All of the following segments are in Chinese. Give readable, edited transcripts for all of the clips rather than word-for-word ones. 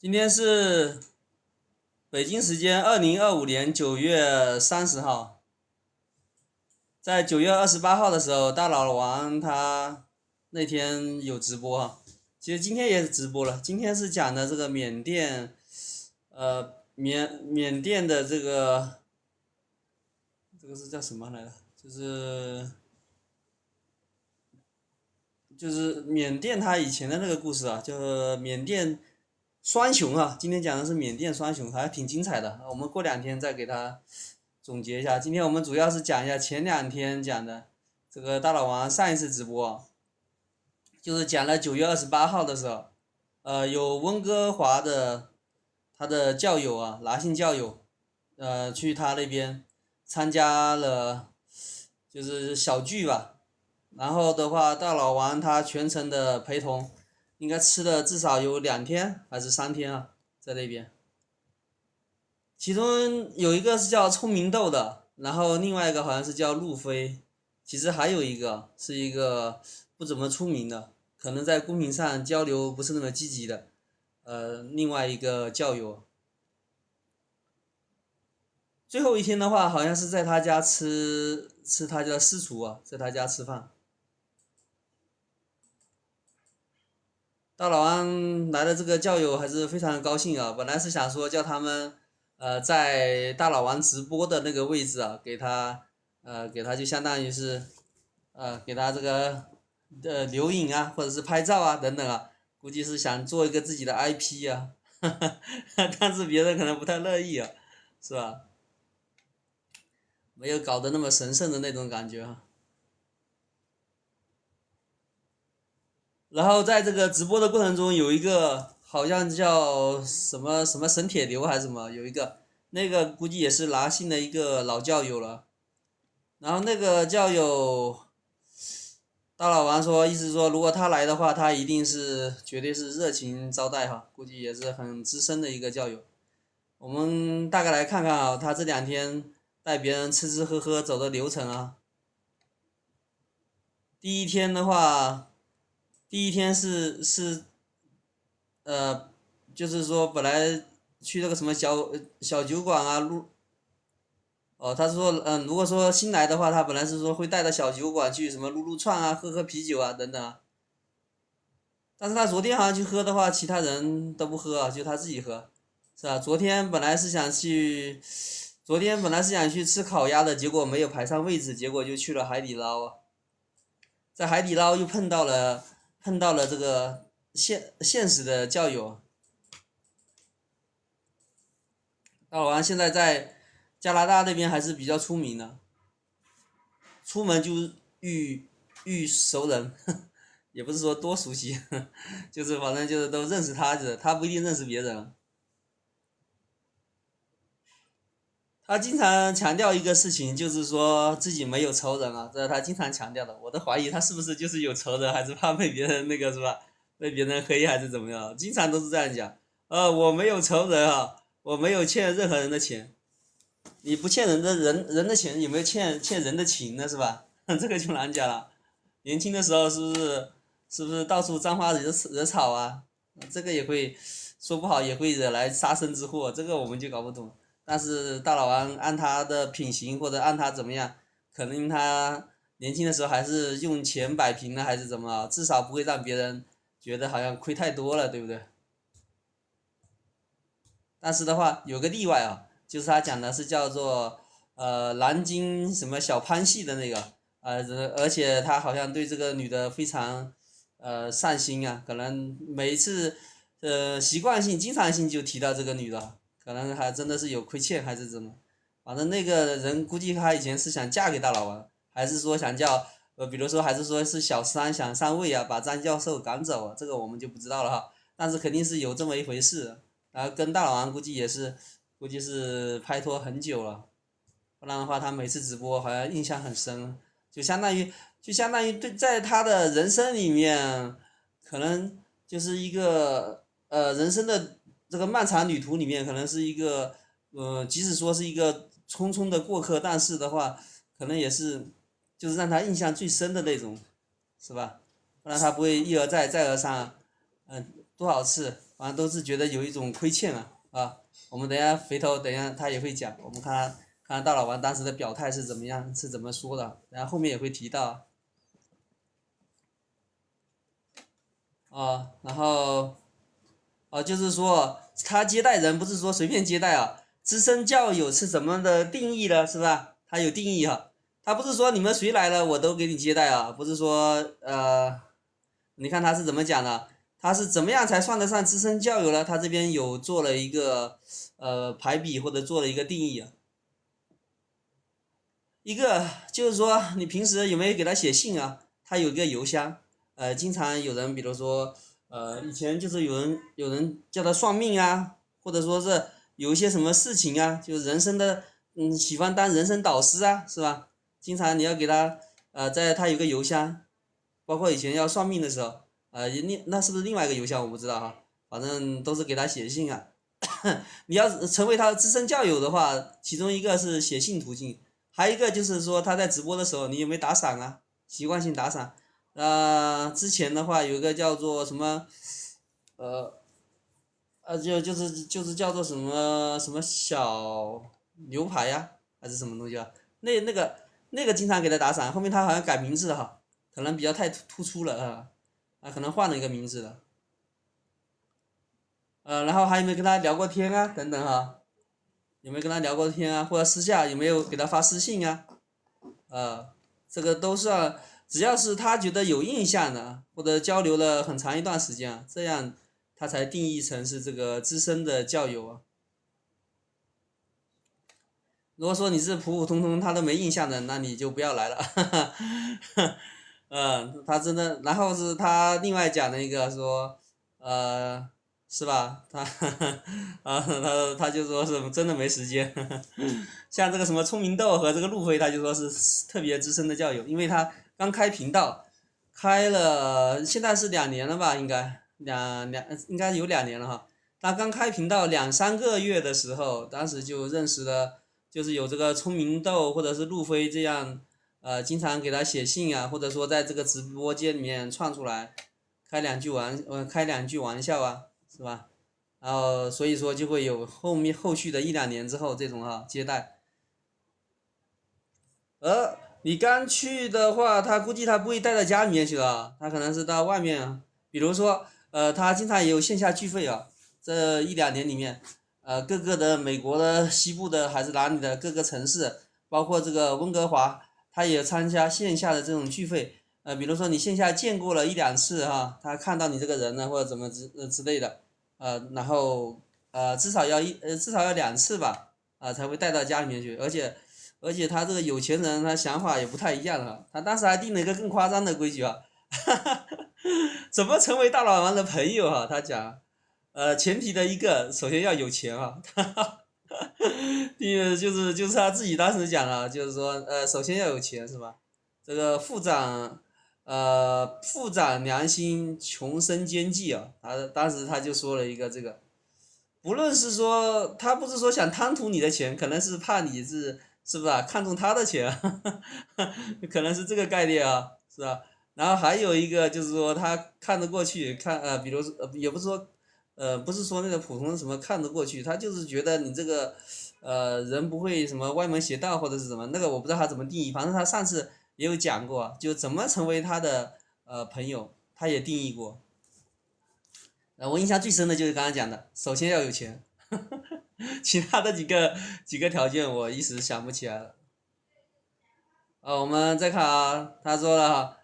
今天是北京时间2025年9月30号，在9月28号的时候，大老王他那天有直播哈，其实今天也是直播了。今天是讲的这个缅甸，缅甸的这个是叫什么来着？就是缅甸他以前的那个故事啊，就是缅甸双雄啊。今天讲的是缅甸双雄，还挺精彩的。我们过2天再给他总结一下。今天我们主要是讲一下前2天讲的这个大老王上一次直播啊，就是讲了9月28号的时候，有温哥华的他的教友啊，拿信教友，去他那边参加了就是小聚吧。然后的话，大老王他全程的陪同，应该吃了至少有2天还是3天啊，在那边。其中有一个是叫聪明豆的，然后另外一个好像是叫路飞，其实还有一个是一个不怎么出名的，可能在公屏上交流不是那么积极的，另外一个教友。最后一天的话，好像是在他家吃他家私厨啊，在他家吃饭。大老王来的这个教友还是非常高兴啊，本来是想说叫他们，在大老王直播的那个位置啊，给他就相当于是，给他这个留影啊，或者是拍照啊等等啊，估计是想做一个自己的 IP 啊，但是别人可能不太乐意啊，是吧？没有搞得那么神圣的那种感觉啊。然后在这个直播的过程中，有一个好像叫什么什么沈铁流还是什么，有一个那个估计也是拿信的一个老教友了。然后那个教友，大老王说，意思说如果他来的话，他一定是绝对是热情招待哈，估计也是很资深的一个教友。我们大概来看看啊，他这2天带别人吃吃喝喝走的流程啊。第一天的话，第一天呃，就是说本来去那个什么小酒馆啊，他说，如果说新来的话，他本来是说会带到小酒馆去什么撸撸串啊，喝喝啤酒啊等等啊，但是他昨天好像去喝的话，其他人都不喝啊，就他自己喝，是吧？昨天本来是想去吃烤鸭的，结果没有排上位置，结果就去了海底捞啊，在海底捞又碰到了这个现实的教友。大老王现在在加拿大那边还是比较出名的，出门就遇熟人，也不是说多熟悉，就是反正就是都认识他的，他不一定认识别人。他经常强调一个事情，就是说自己没有仇人啊，这是他经常强调的。我都怀疑他是不是就是有仇人，还是怕被别人那个是吧？被别人黑还是怎么样？经常都是这样讲。我没有仇人啊，我没有欠任何人的钱。你不欠人的钱，有没有欠人的情呢？是吧？这个就难讲了。年轻的时候是不是到处沾花惹草啊？这个也会说不好，也会惹来杀身之祸，这个我们就搞不懂。但是大老王按他的品行或者按他怎么样，可能他年轻的时候还是用钱摆平了，还是怎么，至少不会让别人觉得好像亏太多了，对不对？但是的话有个例外啊，就是他讲的是叫做南京什么小潘系的那个，而且他好像对这个女的非常上心啊，可能每一次习惯性经常性就提到这个女的，可能还真的是有亏欠还是怎么，反正那个人估计他以前是想嫁给大老王，还是说想叫比如说还是说是小三想上位啊，把张教授赶走啊，这个我们就不知道了哈，但是肯定是有这么一回事。然后跟大老王估计是拍拖很久了，不然的话他每次直播好像印象很深，就相当于对在他的人生里面，可能就是一个人生的这个漫长旅途里面，可能是一个即使说是一个匆匆的过客，但是的话，可能也是就是让他印象最深的那种，是吧？不然他不会一而再再而三，多少次。反正都是觉得有一种亏欠啊。我们等一下回头等一下他也会讲，我们看大老王当时的表态是怎么样，是怎么说的，然后后面也会提到然后就是说他接待人不是说随便接待啊，资深教友是怎么的定义的，是吧？他有定义他不是说你们谁来了我都给你接待不是说你看他是怎么讲的，他是怎么样才算得上资深教友呢？他这边有做了一个排比或者做了一个定义一个就是说你平时有没有给他写信他有一个邮箱，经常有人比如说以前就是有人叫他算命或者说是有一些什么事情就是人生的喜欢当人生导师是吧？经常你要给他在他有个邮箱，包括以前要算命的时候那是不是另外一个邮箱我不知道反正都是给他写信你要成为他的资深教友的话，其中一个是写信途径，还有一个就是说他在直播的时候你有没有打赏习惯性打赏之前的话有一个叫做什么就是叫做什么什么小牛排还是什么东西那个经常给他打赏，后面他好像改名字了可能比较太突出了可能换了一个名字了然后还有没有跟他聊过天等等有没有跟他聊过天或者私下有没有给他发私信这个都算，只要是他觉得有印象的，或者交流了很长一段时间这样他才定义成是这个资深的教友如果说你是普普通通他都没印象的，那你就不要来了他真的，然后是他另外讲了一个说是吧？他就说是真的没时间像这个什么聪明豆和这个路飞，他就说是特别资深的教友，因为他刚开频道，开了现在是2年了吧，应该应该有2年了他刚开频道2、3个月的时候，当时就认识了，就是有这个聪明豆或者是路飞这样经常给他写信或者说在这个直播间里面串出来开两句玩笑是吧？然后所以说就会有后续的1、2年之后这种接待。你刚去的话，他估计他不会带到家里面去了，他可能是到外面比如说他经常也有线下聚会这1、2年里面各个的美国的西部的还是哪里的各个城市，包括这个温哥华，他也参加线下的这种聚会比如说你线下见过了1、2次他看到你这个人呢或者怎么之类的然后至少要2次吧才会带到家里面去，而且他这个有钱人他想法也不太一样他当时还定了一个更夸张的规矩怎么成为大老王的朋友他讲前提的一个首先要有钱第一个就是他自己当时讲就是说首先要有钱是吧？这个富长良心，穷生奸计当时他就说了一个这个，不论是说他不是说想贪图你的钱，可能是怕你是吧看中他的钱可能是这个概念是吧？然后还有一个就是说他看得过去，比如说也不是说不是说那个普通什么看得过去，他就是觉得你这个人不会什么歪门邪道或者是什么，那个我不知道他怎么定义，反正他上次也有讲过，就怎么成为他的朋友，他也定义过。我印象最深的就是刚刚讲的，首先要有钱，其他的几个条件我一时想不起来了。我们再看他说了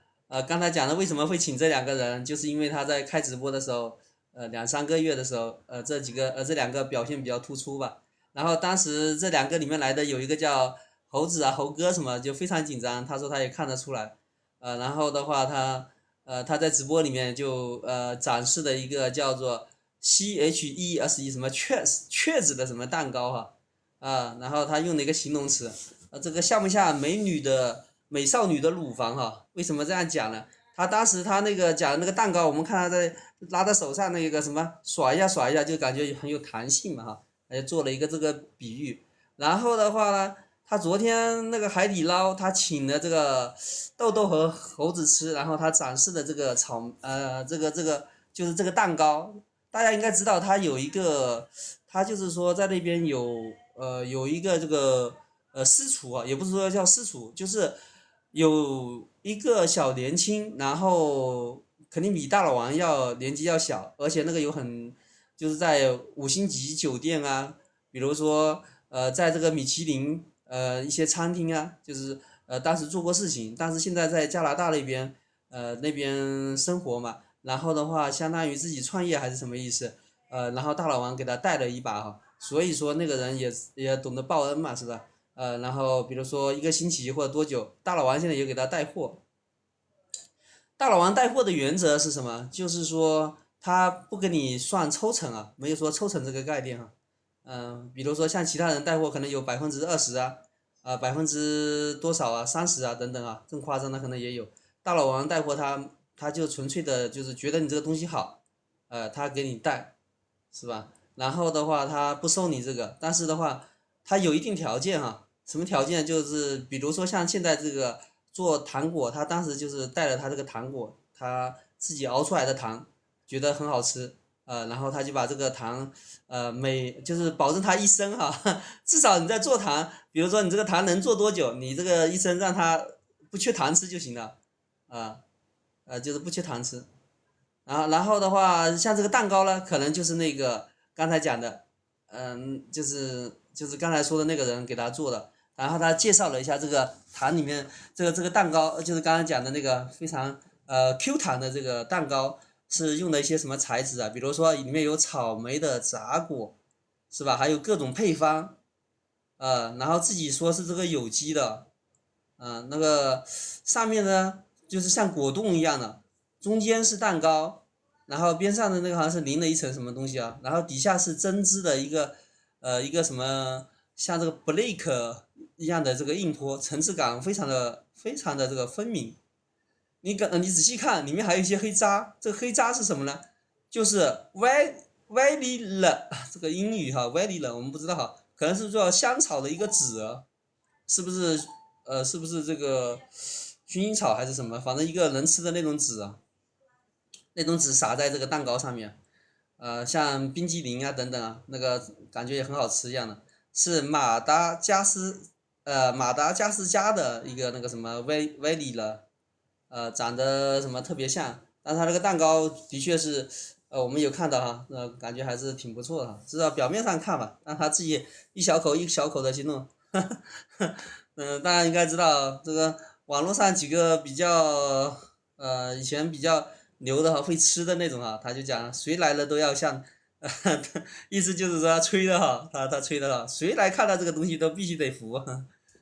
刚才讲的为什么会请这2个人，就是因为他在开直播的时候2、3个月的时候这2个表现比较突出吧。然后当时这2个里面来的有一个叫猴子猴哥什么，就非常紧张，他说他也看得出来然后的话他在直播里面就展示了一个叫做 CHESE 什么雀子的什么蛋糕然后他用了一个形容词这个像不像美少女的乳房为什么这样讲呢？他当时他那个讲的那个蛋糕，我们看他在拉在手上那个什么甩一下，就感觉很有弹性嘛就做了一个这个比喻。然后的话呢，他昨天那个海底捞他请的这个豆豆和猴子吃，然后他展示的这个这个就是这个蛋糕大家应该知道，他就是说在那边有一个这个私厨啊，也不是说叫私厨，就是有一个小年轻，然后肯定比大老王年纪要小，而且那个就是在5星级酒店啊，比如说在这个米其林一些餐厅啊，就是当时做过事情，但是现在在加拿大那边生活嘛。然后的话，相当于自己创业还是什么意思？然后大老王给他带了一把哈，所以说那个人也懂得报恩嘛，是吧？然后比如说1个星期或者多久，大老王现在也给他带货。大老王带货的原则是什么？就是说他不跟你算抽成啊，没有说抽成这个概念啊。比如说像其他人带货可能有20%啊，百分之多少啊，30啊等等啊，更夸张的可能也有。大老王带货他就纯粹的就是觉得你这个东西好，他给你带，是吧？然后的话他不收你这个，但是的话他有一定条件哈，什么条件？就是比如说像现在这个做糖果，他当时就是带了他这个糖果，他自己熬出来的糖，觉得很好吃，然后他就把这个糖，就是保证他一生哈，至少你在做糖，比如说你这个糖能做多久，你这个一生让他不缺糖吃就行了，啊、就是不缺糖吃。然后的话，像这个蛋糕呢，可能就是那个刚才讲的，就是刚才说的那个人给他做的，然后他介绍了一下这个糖里面这个蛋糕，就是刚才讲的那个非常Q 弹的这个蛋糕是用的一些什么材质啊？比如说里面有草莓的杂果，是吧？还有各种配方，然后自己说是这个有机的，那个上面呢就是像果冻一样的，中间是蛋糕，然后边上的那个好像是淋了一层什么东西啊，然后底下是针织的一个什么像这个 Blake 一样的这个硬托，层次感非常的这个分明。你仔细看，里面还有一些黑渣，这个黑渣是什么呢？就是 vanilla 这个英语哈 vanilla 我们不知道哈，可能是做香草的一个籽啊，是不是这个薰衣草还是什么？反正一个能吃的那种籽啊，那种籽撒在这个蛋糕上面，像冰激凌啊等等啊，那个感觉也很好吃一样的，是马达加斯加的一个那个什么威利了，长得什么特别像，但是它这个蛋糕的确是，我们有看到哈，感觉还是挺不错的哈，至少表面上看吧，让他自己一小口一小口的去弄，大家应该知道这个网络上几个比较以前比较牛的哈，会吃的那种哈，他就讲谁来了都要像，意思就是说他吹的哈，他吹的哈，谁来看到这个东西都必须得服，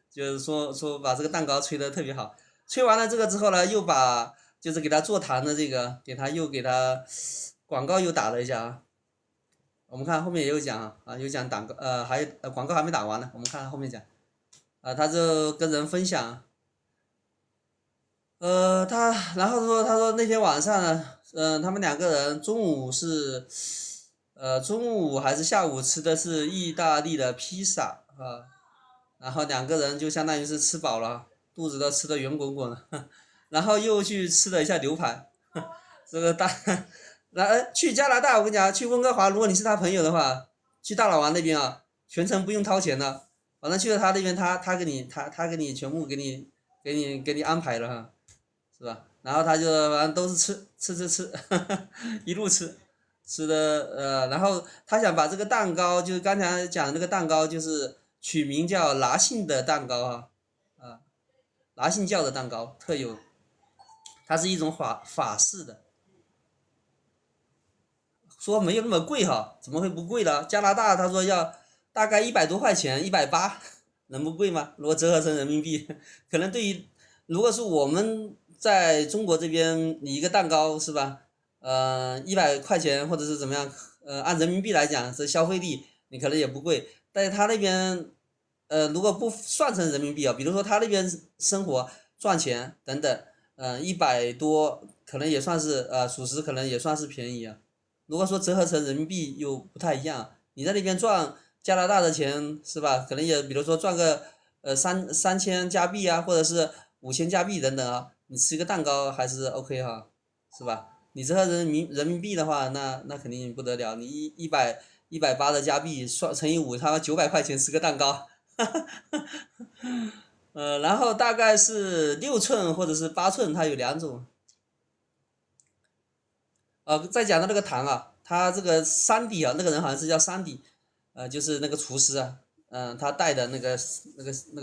就是说把这个蛋糕吹得特别好，吹完了这个之后呢，就是给他做糖的这个给他广告又打了一下啊，我们看后面也有讲有讲还有广告还没打完呢，我们看后面讲。他就跟人分享，他说那天晚上呢，他们两个人中午还是下午吃的是意大利的披萨啊，然后两个人就相当于是吃饱了，肚子都吃得圆滚滚的，然后又去吃了一下牛排，这个去加拿大，我跟你讲，去温哥华，如果你是他朋友的话，去大老王那边啊，全程不用掏钱的，反正去了他那边，他给你全部给你安排了哈，是吧？然后他就反正都是吃，一路吃的然后他想把这个蛋糕，就是刚才讲的那个蛋糕，就是取名叫拿性的蛋糕啊，拿性教的蛋糕特有，它是一种法式的。说没有那么贵哈，怎么会不贵呢？加拿大他说要大概100多块钱，180，能不贵吗？如果折合成人民币，可能对于如果是我们在中国这边，你一个蛋糕是吧？100块钱或者是怎么样？按人民币来讲，这消费力你可能也不贵，但是他那边如果不算成人民币啊，比如说他那边生活赚钱等等，100多可能也算是属实，可能也算是便宜啊。如果说折合成人民币又不太一样，你在那边赚加拿大的钱是吧？可能也比如说赚个三千加币啊，或者是5000加币等等啊，你吃一个蛋糕还是 OK 哈，是吧？你折合人民币的话，那肯定不得了，你180的加币乘以5，它900块钱吃个蛋糕。然后大概是6寸或者是8寸，它有两种。再讲到那个糖啊，他这个山迪啊，那个人好像是叫山迪，就是那个厨师啊，他带的那个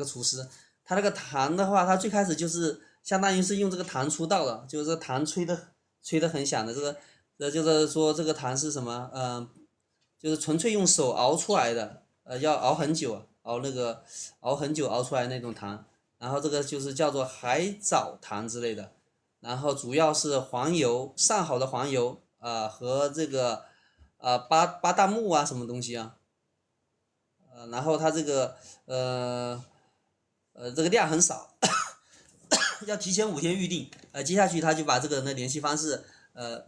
厨师，他那个糖的话，他最开始就是相当于是用这个糖出道的，就是这个糖吹得很响的，就是说这个糖是什么，就是纯粹用手熬出来的，要熬很久，熬很久熬出来那种糖，然后这个就是叫做海藻糖之类的。然后主要是黄油上好的黄油和这个巴旦木啊什么东西啊，然后它这个量很少，要提前5天预定，接下去他就把这个人的联系方式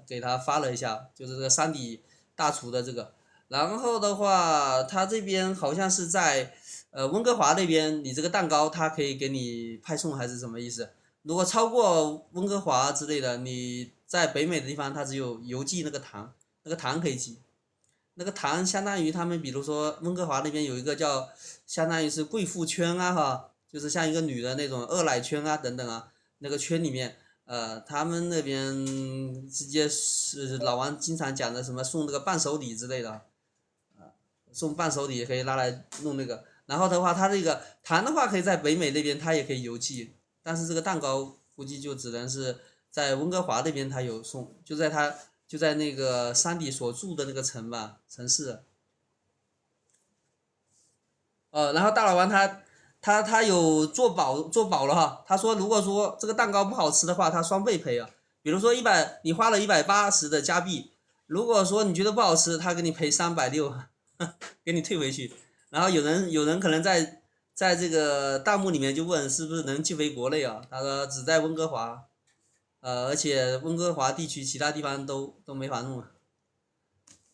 给他发了一下，就是这个山底大厨的这个，然后的话他这边好像是在温哥华那边，你这个蛋糕他可以给你派送还是什么意思？如果超过温哥华之类的，你在北美的地方，它只有邮寄那个糖，那个糖可以寄。那个糖相当于他们，比如说温哥华那边有一个叫，相当于是贵妇圈啊哈，就是像一个女的那种二奶圈啊等等啊，那个圈里面，他们那边直接是老王经常讲的什么送那个伴手礼之类的，送伴手礼也可以拿来弄那个。然后的话，它这个糖的话可以在北美那边它也可以邮寄，但是这个蛋糕估计就只能是在温哥华那边它有送，就在那个山底所住的那个城市。然后大老王他有做保了哈，他说如果说这个蛋糕不好吃的话，他双倍赔啊。比如说你花了180的加币，如果说你觉得不好吃，他给你赔360，给你退回去。然后有人可能在这个弹幕里面就问是不是能寄回国内啊？他说只在温哥华，而且温哥华地区其他地方都没法弄啊。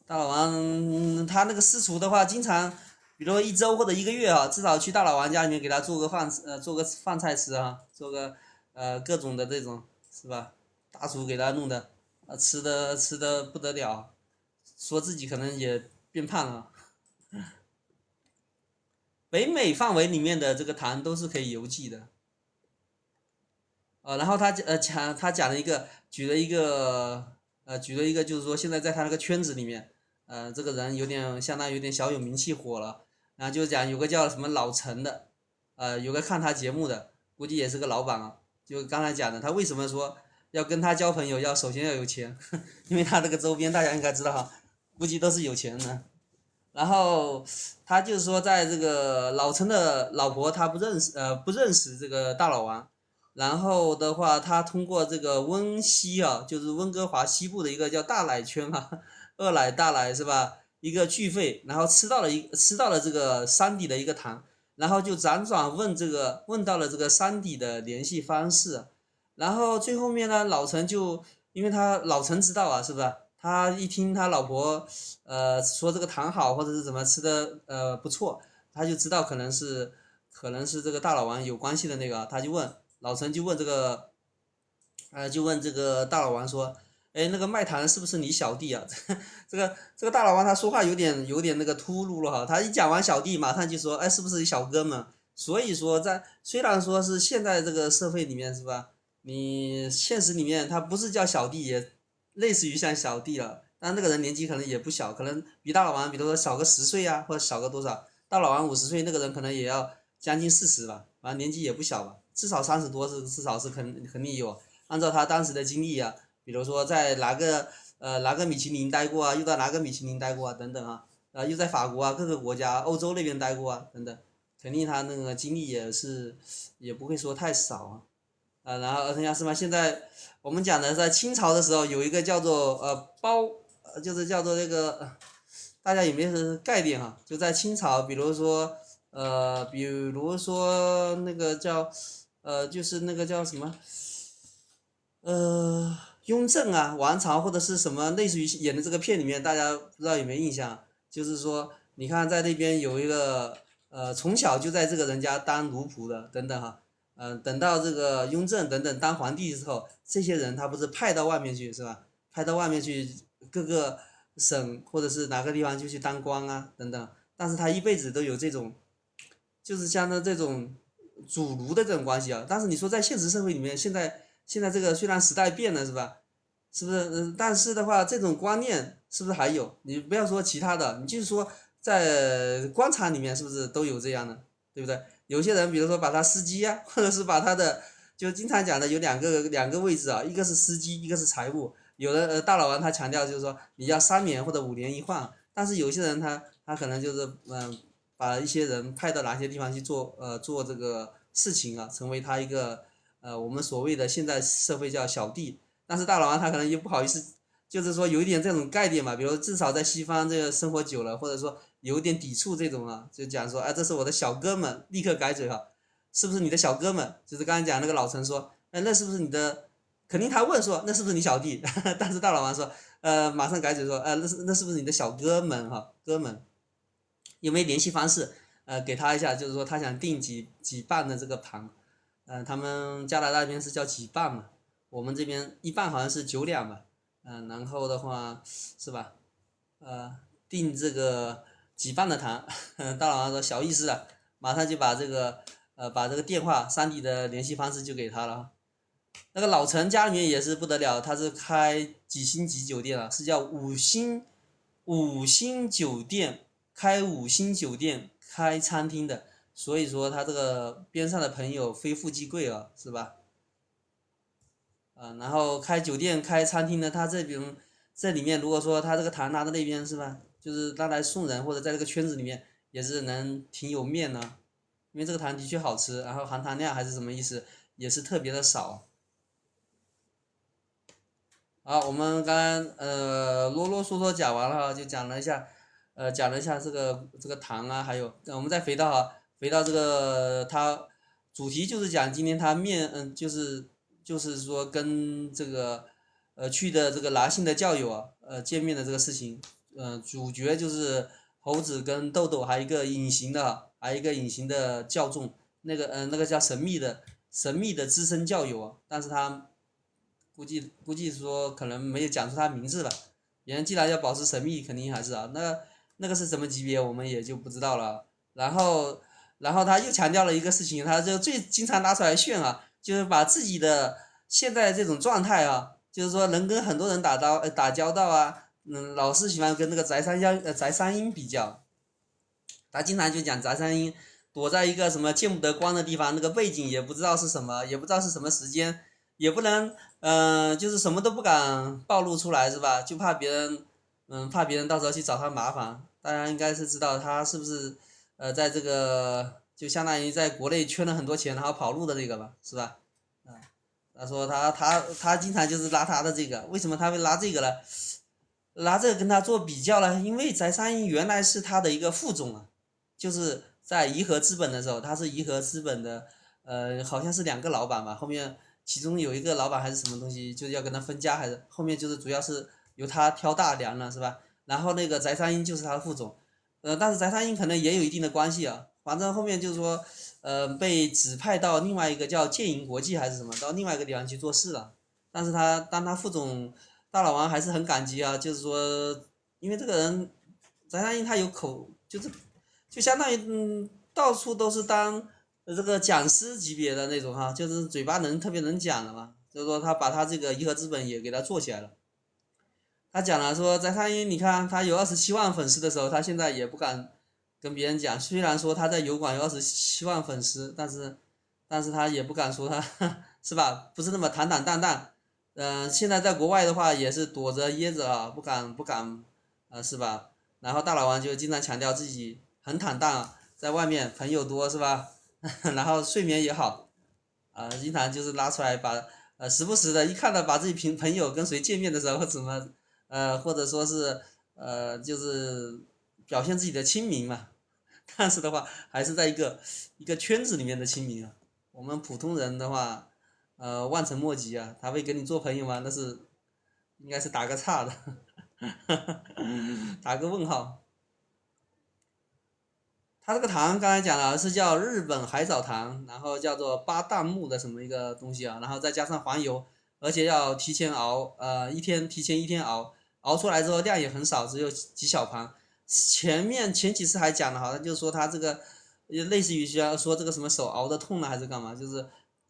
大老王他那个私厨的话，经常，比如说1周或者1个月啊，至少去大老王家里面给他做个饭菜吃啊，做个各种的这种是吧？大厨给他弄的，吃的不得了，说自己可能也变胖了。北美范围里面的这个糖都是可以邮寄的。然后他讲了一个，举了一个，就是说现在在他那个圈子里面，这个人相当于有点小有名气火了，然后就讲有个叫什么老陈的，有个看他节目的，估计也是个老板啊，就刚才讲的，他为什么说要跟他交朋友，首先要有钱，因为他这个周边大家应该知道哈，估计都是有钱人。然后他就是说，在这个老陈的老婆他不认识这个大老王，然后的话，他通过这个温西啊，就是温哥华西部的一个叫大奶圈啊，二奶大奶是吧？一个聚会，然后吃到了这个山底的一个糖，然后就辗转问到了这个山底的联系方式，然后最后面呢，老陈就因为老陈知道啊，是不是？他一听他老婆说这个糖好或者是怎么吃的不错，他就知道可能是这个大老王有关系的那个，老陈就问这个大老王说，哎，那个卖糖是不是你小弟啊？这个大老王他说话有点那个突兀了哈，他一讲完小弟，马上就说，哎，是不是你小哥们？所以说虽然说是现在这个社会里面是吧，你现实里面他不是叫小弟，也类似于像小弟了，但这个人年纪可能也不小，可能比大老王比如说少个10岁啊，或者少个多少，大老王50岁，那个人可能也要将近40吧，反正年纪也不小吧，至少30多至少是肯定有。按照他当时的经历啊，比如说在哪个米其林待过啊，又到哪个米其林待过啊，等等啊，又在法国啊各个国家欧洲那边待过啊，等等，肯定他那个经历也不会说太少啊。然后像什么现在我们讲的在清朝的时候有一个叫做就是叫做那个大家有没有这个概念哈？就在清朝，比如说那个就是那个叫什么雍正啊，王朝或者是什么类似于演的这个片里面，大家不知道有没有印象？就是说，你看在那边有一个从小就在这个人家当奴仆的等等哈，等到这个雍正等等当皇帝之后，这些人他不是派到外面去是吧？派到外面去各个省或者是哪个地方就去当官啊等等，但是他一辈子都有这种，就是像的这种主奴的这种关系啊。但是你说在现实社会里面，现在这个虽然时代变了是吧？是不是？但是的话，这种观念是不是还有？你不要说其他的，你就是说在官场里面是不是都有这样的，对不对？有些人比如说把他司机啊，或者是把他的，就经常讲的有两个位置啊，一个是司机，一个是财务。有的大老王他强调就是说你要3年或者5年一换，但是有些人他可能就是把一些人派到哪些地方去做这个事情啊，成为他一个我们所谓的现在社会叫小弟。但是大老王他可能又不好意思，就是说有一点这种概念嘛，比如至少在西方这个生活久了，或者说有一点抵触这种啊，就讲说，哎，这是我的小哥们，立刻改嘴哈，是不是你的小哥们？就是刚才讲那个老陈说，哎，那是不是你的？肯定他问说，那是不是你小弟？但是大老王说，马上改嘴说，那是不是你的小哥们哈？哥们，有没有联系方式？给他一下，就是说他想订几磅的这个糖，他们加拿大那边是叫几磅嘛，我们这边一磅好像是9两嘛，然后的话是吧？呃，订这个几磅的糖，大老王说小意思啊，马上就把这个电话3弟的联系方式就给他了。那个老陈家里面也是不得了，他是开几星级酒店啊，是叫五星酒店，开五星酒店开餐厅的，所以说他这个边上的朋友非富即贵啊，是吧？然后开酒店开餐厅的，他这里面如果说他这个糖拿到那边是吧，就是拿来送人或者在这个圈子里面也是能挺有面的，因为这个糖的确好吃，然后含糖量还是什么意思，也是特别的少。好，我们刚刚啰啰嗦嗦讲完了，就讲了一下这个糖啊，还有我们再回到这个它主题就是讲今天他就是说跟这个去的这个男性的教友啊见面的这个事情，主角就是猴子跟豆豆，还有一个隐形的教众，那个叫神秘的资深教友啊，但是他估计说可能没有讲出他名字吧。别人既然要保持神秘，肯定还是啊，那个是什么级别，我们也就不知道了。然后他又强调了一个事情，他就最经常拿出来炫啊，就是把自己的现在这种状态啊，就是说能跟很多人打交道啊，老是喜欢跟那个翟三英比较。他经常就讲翟三英躲在一个什么见不得光的地方，那个背景也不知道是什么，也不知道是什么时间，也不能，就是什么都不敢暴露出来，是吧？就怕别人，怕别人到时候去找他麻烦。大家应该是知道他是不是，在这个就相当于在国内圈了很多钱，然后跑路的那个吧，是吧？他说他经常就是拿他的这个，为什么他会拿这个呢？拿这个跟他做比较呢？因为翟三英原来是他的一个副总啊。就是在颐和资本的时候，他是颐和资本的，好像是2个老板吧，后面其中有一个老板还是什么东西，就是要跟他分家，还是后面就是主要是由他挑大梁了，是吧？然后那个翟三英就是他的副总，但是翟三英可能也有一定的关系啊，反正后面就是说，被指派到另外一个叫建银国际还是什么，到另外一个地方去做事了，但是他当他副总，大老王还是很感激啊，就是说，因为这个人，翟三英他有口，就相当于到处都是当这个讲师级别的那种哈，就是嘴巴特别能讲的嘛。就是说他把他这个颐和资本也给他做起来了。他讲了说，翟三英，你看他有27万粉丝的时候，他现在也不敢跟别人讲。虽然说他在油管有27万粉丝，但是他也不敢说他是吧？不是那么坦坦荡荡。现在在国外的话也是躲着掖着啊，不敢，是吧？然后大老王就经常强调自己很坦荡，在外面朋友多是吧？然后睡眠也好，经常就是拉出来时不时的一看到把自己朋友跟谁见面的时候怎么或者说是就是表现自己的亲民嘛，但是的话还是在一个圈子里面的亲民啊。我们普通人的话，望尘莫及啊，他会跟你做朋友吗？那是应该是打个岔的，打个问号。它这个糖刚才讲了是叫日本海藻糖，然后叫做巴旦木的什么一个东西啊，然后再加上黄油，而且要提前熬，提前一天熬，熬出来之后量也很少，只有几小盘。前几次还讲了，好像就说他这个，类似于说这个什么手熬的痛了还是干嘛，就是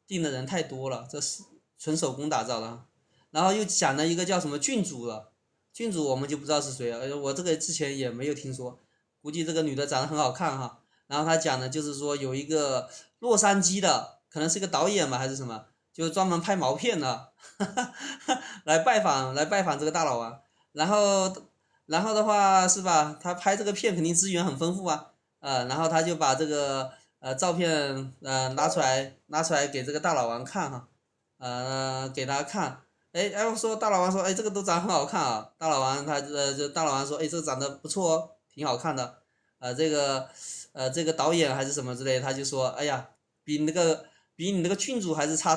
订的人太多了，这是纯手工打造的。然后又讲了一个叫什么郡主了，郡主我们就不知道是谁了，我这个之前也没有听说，估计这个女的长得很好看哈。然后他讲的就是说有一个洛杉矶的，可能是个导演吧还是什么，就专门拍毛片的，来拜访这个大佬啊。然后的话是吧，他拍这个片肯定资源很丰富啊，然后他就把这个照片拿出来给这个大佬王看哈，给他看。我说大老王说，这个都长得很好看啊。大老王就大老王说，这个长得不错哦，挺好看的。这个导演还是什么之类的，他就说，哎呀，比你那个郡主还是差。